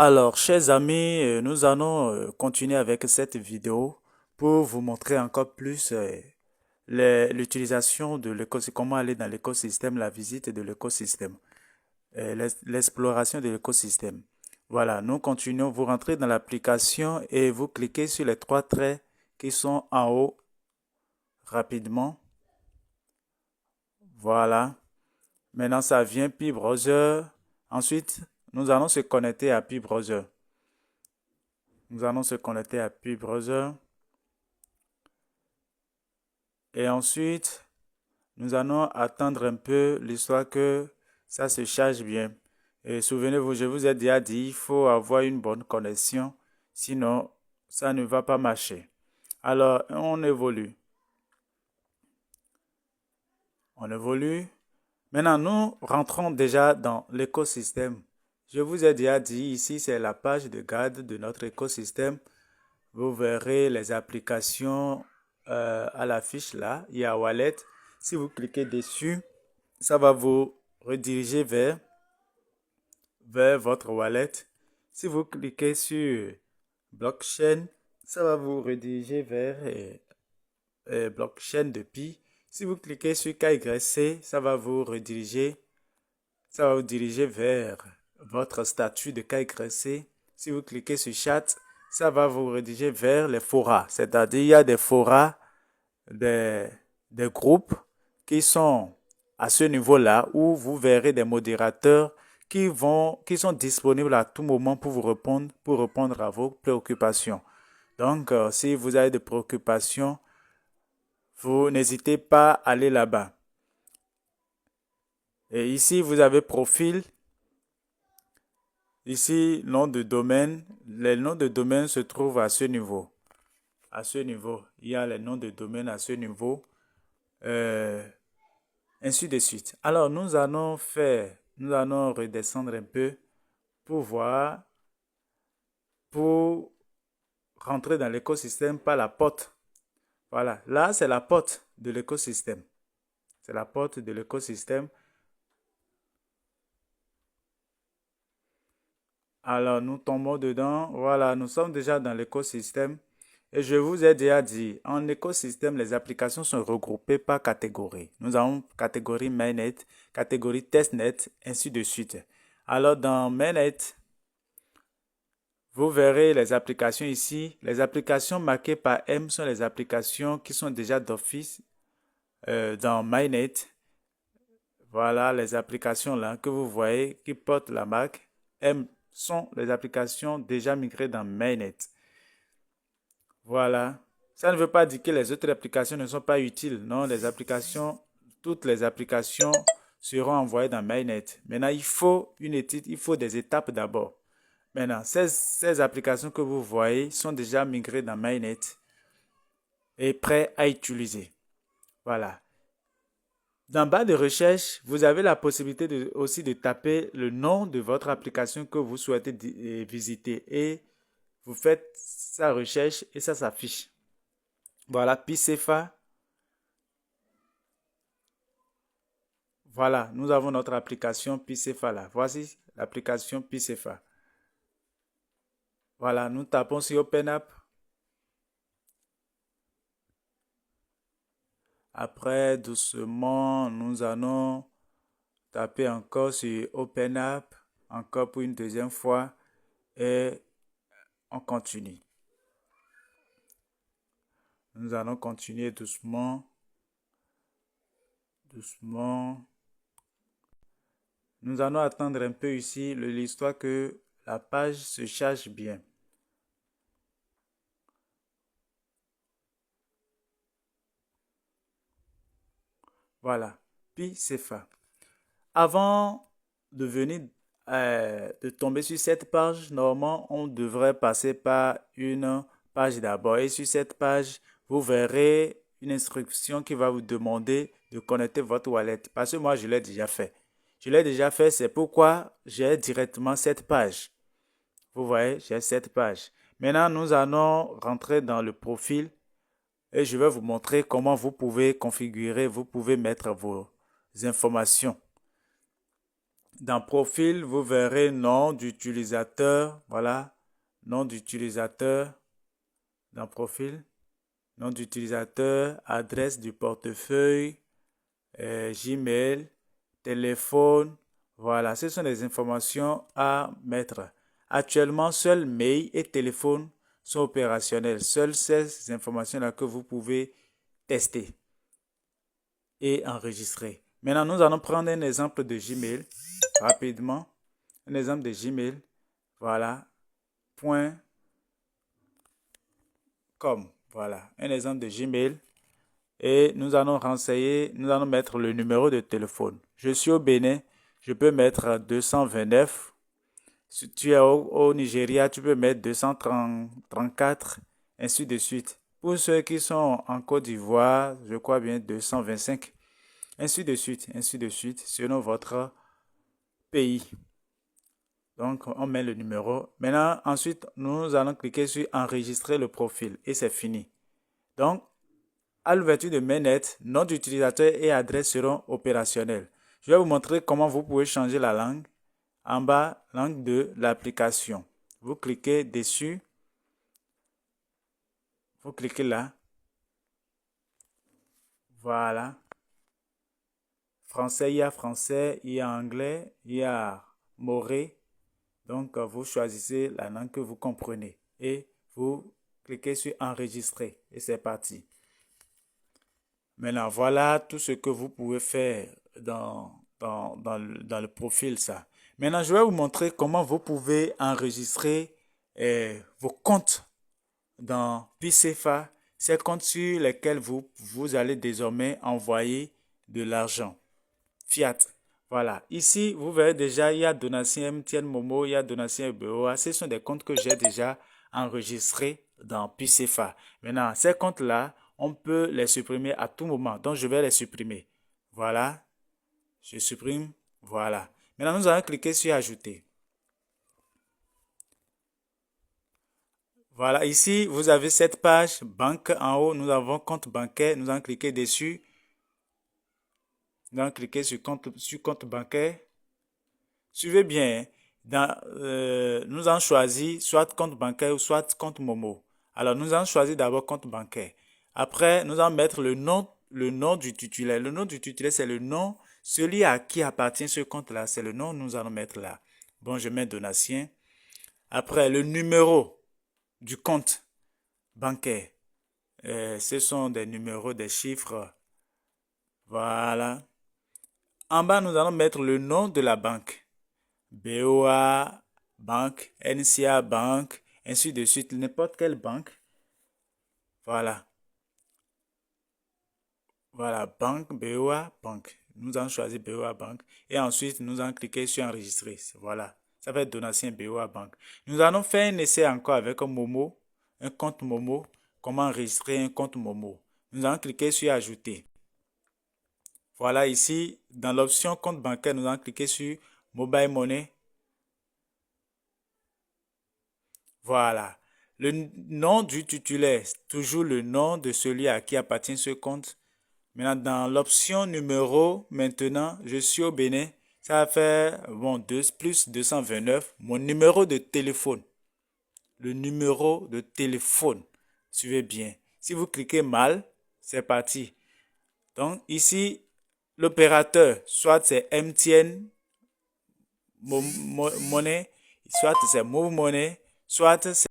Alors, chers amis, nous allons continuer avec cette vidéo pour vous montrer encore plus l'utilisation de l'écosystème, comment aller dans l'écosystème, la visite de l'écosystème, l'exploration de l'écosystème. Voilà, nous continuons. Vous rentrez dans l'application et vous cliquez sur les trois traits qui sont en haut rapidement. Voilà. Maintenant, ça vient Pi Browser. Ensuite, nous allons se connecter à Pi Browser. Nous allons se connecter à Pi Browser. Et ensuite, nous allons attendre un peu l'histoire que ça se charge bien. Et souvenez-vous, je vous ai déjà dit, il faut avoir une bonne connexion, sinon ça ne va pas marcher. Alors, on évolue. On évolue. Maintenant, nous rentrons déjà dans l'écosystème. Je vous ai déjà dit, ici, c'est la page de garde de notre écosystème. Vous verrez les applications à l'affiche là. Il y a Wallet. Si vous cliquez dessus, ça va vous rediriger vers votre wallet. Si vous cliquez sur blockchain, ça va vous rediriger vers blockchain de Pi. Si vous cliquez sur KYC, ça va vous diriger vers votre statut de KYC. Si vous cliquez sur chat, ça va vous rediriger vers les forats. C'est-à-dire, il y a des forats, des, des groupes qui sont à ce niveau-là où vous verrez des modérateurs qui sont disponibles à tout moment pour répondre à vos préoccupations. Donc, si vous avez des préoccupations, vous n'hésitez pas à aller là-bas. Et ici, vous avez profil. Ici, nom de domaine. Les noms de domaine se trouvent à ce niveau. À ce niveau, il y a les noms de domaine à ce niveau. Euh, Ainsi de suite. Alors, nous allons redescendre un peu pour voir, pour rentrer dans l'écosystème par la porte. Voilà, là, c'est la porte de l'écosystème. C'est la porte de l'écosystème. Alors, nous tombons dedans. Voilà, nous sommes déjà dans l'écosystème. Et je vous ai déjà dit, en écosystème, les applications sont regroupées par catégorie. Nous avons catégorie mainnet, catégorie testnet, ainsi de suite. Alors, dans mainnet, vous verrez les applications ici. Les applications marquées par M sont les applications qui sont déjà d'office dans mainnet. Voilà les applications là que vous voyez qui portent la marque M sont les applications déjà migrées dans mainnet. Voilà. Ça ne veut pas dire que les autres applications ne sont pas utiles. Non, toutes les applications seront envoyées dans mainnet. Maintenant, il faut une étude, il faut des étapes d'abord. Maintenant, ces applications que vous voyez sont déjà migrées dans mainnet et prêtes à utiliser. Voilà. Dans bas de recherche, vous avez la possibilité aussi de taper le nom de votre application que vous souhaitez visiter et vous faites sa recherche et ça s'affiche. Voilà, Picefa. Voilà, nous avons notre application Picefa là. Voici l'application Picefa. Voilà, nous tapons sur OpenApp. Après, doucement, nous allons taper encore sur OpenApp, encore pour une deuxième fois, et on continue. Nous allons continuer doucement, doucement. Nous allons attendre un peu ici l'histoire que la page se charge bien. Voilà, Picefa. Avant de venir de tomber sur cette page, normalement, on devrait passer par une page d'abord. Et sur cette page, vous verrez une instruction qui va vous demander de connecter votre wallet. Parce que moi, je l'ai déjà fait. Je l'ai déjà fait, c'est pourquoi j'ai directement cette page. Vous voyez, j'ai cette page. Maintenant, nous allons rentrer dans le profil et je vais vous montrer comment vous pouvez configurer, vous pouvez mettre vos informations. Dans profil, vous verrez nom d'utilisateur. Voilà, nom d'utilisateur dans profil. Nom d'utilisateur, adresse du portefeuille, Gmail, téléphone. Voilà, ce sont des informations à mettre. Actuellement, seuls mail et téléphone sont opérationnels. Seules ces informations-là que vous pouvez tester et enregistrer. Maintenant, nous allons prendre un exemple de Gmail rapidement. Un exemple de Gmail. Voilà. .com. Voilà. Un exemple de Gmail. Et nous allons renseigner, nous allons mettre le numéro de téléphone. Je suis au Bénin, je peux mettre 229. Si tu es au Nigeria, tu peux mettre 234, ainsi de suite. Pour ceux qui sont en Côte d'Ivoire, je crois bien 225, ainsi de suite, selon votre pays. Donc, on met le numéro. Maintenant, ensuite, nous allons cliquer sur enregistrer le profil et c'est fini. Donc, à l'ouverture de Mainnet, nom d'utilisateur et adresse seront opérationnels. Je vais vous montrer comment vous pouvez changer la langue. En bas, langue de l'application. Vous cliquez dessus. Vous cliquez là. Voilà. Français, il y a anglais, il y a moré. Donc, vous choisissez la langue que vous comprenez. Et vous cliquez sur enregistrer. Et c'est parti. Maintenant, voilà tout ce que vous pouvez faire dans le profil, ça. Maintenant, je vais vous montrer comment vous pouvez enregistrer vos comptes dans PCFA, ces comptes sur lesquels vous allez désormais envoyer de l'argent. Fiat. Voilà. Ici, vous verrez déjà, il y a Donatien MTN Momo, il y a Donatien EBOA. Ce sont des comptes que j'ai déjà enregistrés dans PCFA. Maintenant, ces comptes-là, on peut les supprimer à tout moment. Donc, je vais les supprimer. Voilà. Je supprime. Voilà. Maintenant, nous allons cliquer sur Ajouter. Voilà. Ici, vous avez cette page banque en haut. Nous avons compte bancaire. Nous allons cliquer dessus. Nous allons cliquer sur compte bancaire. Suivez bien. Nous allons choisir soit compte bancaire ou soit compte Momo. Alors, nous allons choisir d'abord compte bancaire. Après, nous allons mettre le nom du titulaire. Le nom du titulaire, c'est le nom, celui à qui appartient ce compte-là. C'est le nom que nous allons mettre là. Bon, je mets Donatien. Après, le numéro du compte bancaire. Ce sont des numéros, des chiffres. Voilà. En bas, nous allons mettre le nom de la banque. BOA, banque, NCA, banque, ainsi de suite, n'importe quelle banque. Voilà. Voilà, banque, BOA, banque. Nous allons choisir BOA, banque. Et ensuite, nous allons cliquer sur enregistrer. Voilà. Ça va être Donatien BOA, banque. Nous allons faire un essai encore avec un Momo, un compte Momo. Comment enregistrer un compte Momo. Nous allons cliquer sur ajouter. Voilà, ici, dans l'option compte bancaire, nous allons cliquer sur Mobile Money. Voilà. Le nom du titulaire, toujours le nom de celui à qui appartient ce compte. Maintenant, dans l'option numéro, maintenant, je suis au Bénin. Ça va faire, bon, plus 229. Mon numéro de téléphone. Le numéro de téléphone. Suivez bien. Si vous cliquez mal, c'est parti. Donc, ici, l'opérateur, soit c'est MTN Money, soit c'est Move Money, soit c'est